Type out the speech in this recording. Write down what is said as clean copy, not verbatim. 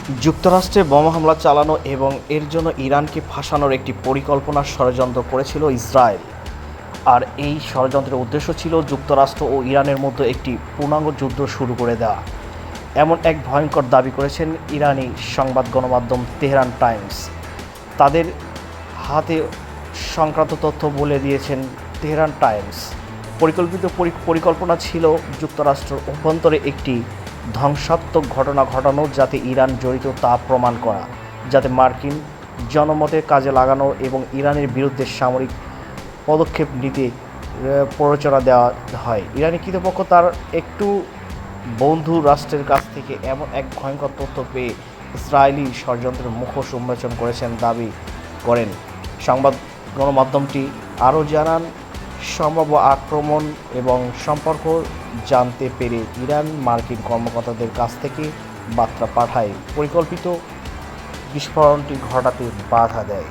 যুক্তরাষ্ট্রে বোমা হামলা চালানো এবং এর জন্য ইরানকে ফাঁসানোর একটি পরিকল্পনার ষড়যন্ত্র করেছিল ইসরায়েল। আর এই ষড়যন্ত্রের উদ্দেশ্য ছিল যুক্তরাষ্ট্র ও ইরানের মধ্যে একটি পূর্ণাঙ্গ যুদ্ধ শুরু করে দেওয়া। এমন এক ভয়ঙ্কর দাবি করেছেন ইরানি সংবাদ গণমাধ্যম তেহরান টাইমস। তাদের হাতে সংক্রান্ত তথ্য বলে দিয়েছেন তেহরান টাইমস। পরিকল্পিত পরিকল্পনা ছিল যুক্তরাষ্ট্রের অভ্যন্তরে একটি ধ্বংসাত্মক ঘটনা ঘটানো, যাতে ইরান জড়িত তা প্রমাণ করা, যাতে মার্কিন জনমতের কাজে লাগানো এবং ইরানের বিরুদ্ধে সামরিক পদক্ষেপ নিতে প্ররোচনা দেওয়া হয়। ইরানি কর্তৃপক্ষ তার একটু বন্ধু রাষ্ট্রের কাছ থেকে এমন এক ভয়ঙ্কর তথ্য পেয়ে ইসরায়েলি ষড়যন্ত্রের মুখোশ উন্মোচন করেছেন দাবি করেন। সংবাদ গণমাধ্যমটি আরও জানান, সম্ভাব্য আক্রমণ এবং সম্পর্ক জানতে পেরে ইরান মার্কিন কর্মকর্তাদের কাছ থেকে বার্তা পাঠায়, পরিকল্পিত বিস্ফোরণটি ঘটাতে বাধা দেয়।